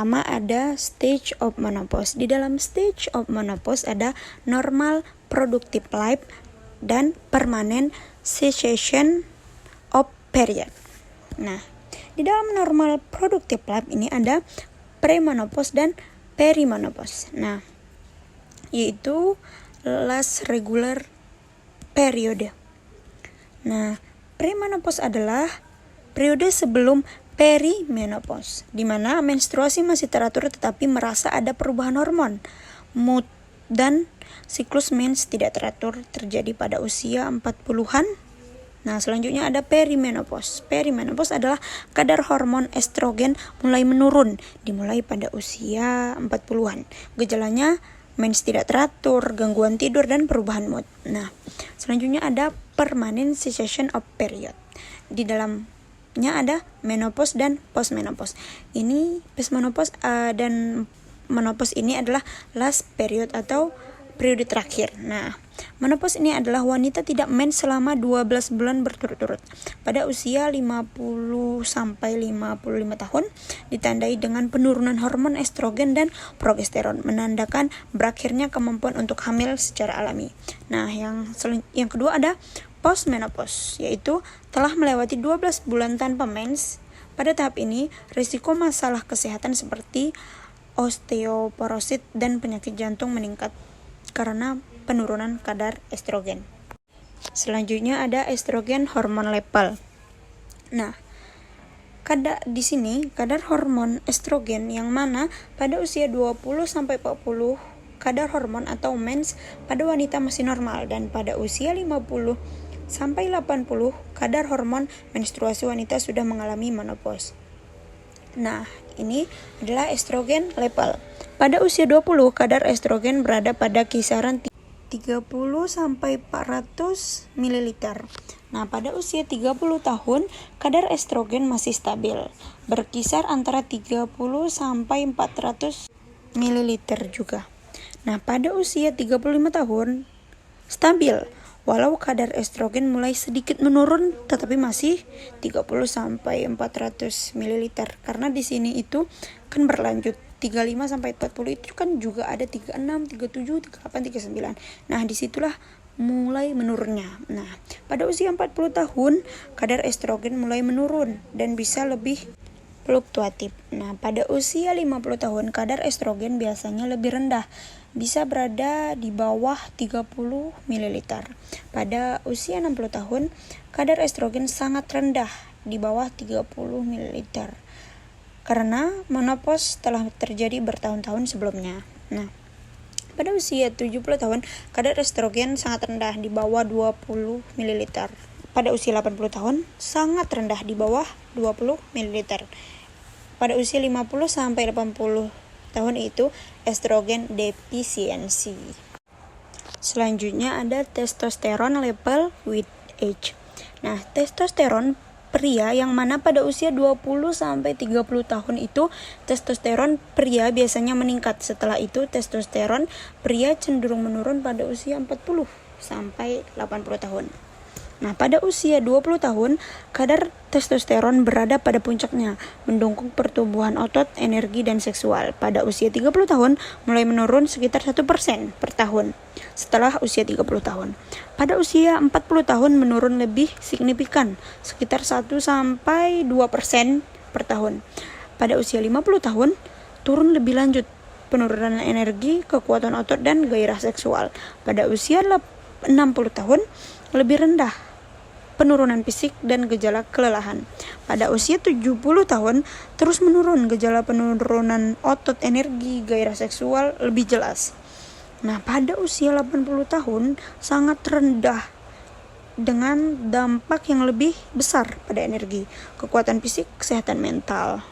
pertama ada stage of menopause. Di dalam stage of menopause ada normal productive life dan permanent cessation of period. Nah, di dalam normal productive life ini ada premenopause dan perimenopause. Nah, yaitu last regular period. Nah, premenopause adalah periode sebelum perimenopause, di mana menstruasi masih teratur tetapi merasa ada perubahan hormon, mood, dan siklus mens tidak teratur terjadi pada usia 40-an. Nah, selanjutnya ada perimenopause. Perimenopause adalah kadar hormon estrogen mulai menurun, dimulai pada usia 40-an. Gejalanya mens tidak teratur, gangguan tidur, dan perubahan mood. Nah, selanjutnya ada permanent cessation of period. Di dalamnya ada menopause dan postmenopause. Ini postmenopause dan menopause ini adalah last period atau periode terakhir. Nah, menopause ini adalah wanita tidak mens selama 12 bulan berturut-turut. Pada usia 50 sampai 55 tahun ditandai dengan penurunan hormon estrogen dan progesteron, menandakan berakhirnya kemampuan untuk hamil secara alami. Nah, yang kedua ada postmenopause, yaitu telah melewati 12 bulan tanpa mens. Pada tahap ini, risiko masalah kesehatan seperti osteoporosis dan penyakit jantung meningkat karena penurunan kadar estrogen. Selanjutnya ada estrogen hormon level. Nah, di sini kadar hormon estrogen yang mana pada usia 20 sampai 40 kadar hormon atau mens pada wanita masih normal, dan pada usia 50 sampai 80 kadar hormon menstruasi wanita sudah mengalami menopause. Nah, ini adalah estrogen level. Pada usia 20, kadar estrogen berada pada kisaran 30 sampai 400 ml. Nah, pada usia 30 tahun, kadar estrogen masih stabil, berkisar antara 30 sampai 400 ml juga. Nah, pada usia 35 tahun, stabil, walau kadar estrogen mulai sedikit menurun tetapi masih 30 sampai 400 ml. Karena di sini itu kan berlanjut 35 sampai 40 itu kan juga ada 36, 37, 38, 39. Nah, disitulah mulai menurunnya. Nah, pada usia 40 tahun kadar estrogen mulai menurun dan bisa lebih fluktuatif. Nah, pada usia 50 tahun kadar estrogen biasanya lebih rendah, bisa berada di bawah 30 ml. Pada usia 60 tahun kadar estrogen sangat rendah, di bawah 30 ml. Karena menopause telah terjadi bertahun-tahun sebelumnya. Nah, pada usia 70 tahun kadar estrogen sangat rendah, di bawah 20 ml. Pada usia 80 tahun sangat rendah, di bawah 20 ml. Pada usia 50 sampai 80 tahun itu estrogen defisiensi. Selanjutnya ada testosteron level with age. Nah, testosteron pria yang mana pada usia 20 sampai 30 tahun itu testosteron pria biasanya meningkat. Setelah itu testosteron pria cenderung menurun pada usia 40 sampai 80 tahun. Nah, pada usia 20 tahun, kadar testosteron berada pada puncaknya, mendukung pertumbuhan otot, energi, dan seksual. Pada usia 30 tahun, mulai menurun sekitar 1% per tahun setelah usia 30 tahun. Pada usia 40 tahun menurun lebih signifikan, sekitar 1-2% per tahun. Pada usia 50 tahun, turun lebih lanjut, penurunan energi, kekuatan otot, dan gairah seksual. Pada usia 60 tahun, lebih rendah penurunan fisik dan gejala kelelahan. Pada usia 70 tahun terus menurun, gejala penurunan otot, energi, gairah seksual lebih jelas. Nah, pada usia 80 tahun sangat rendah dengan dampak yang lebih besar pada energi, kekuatan fisik, kesehatan mental.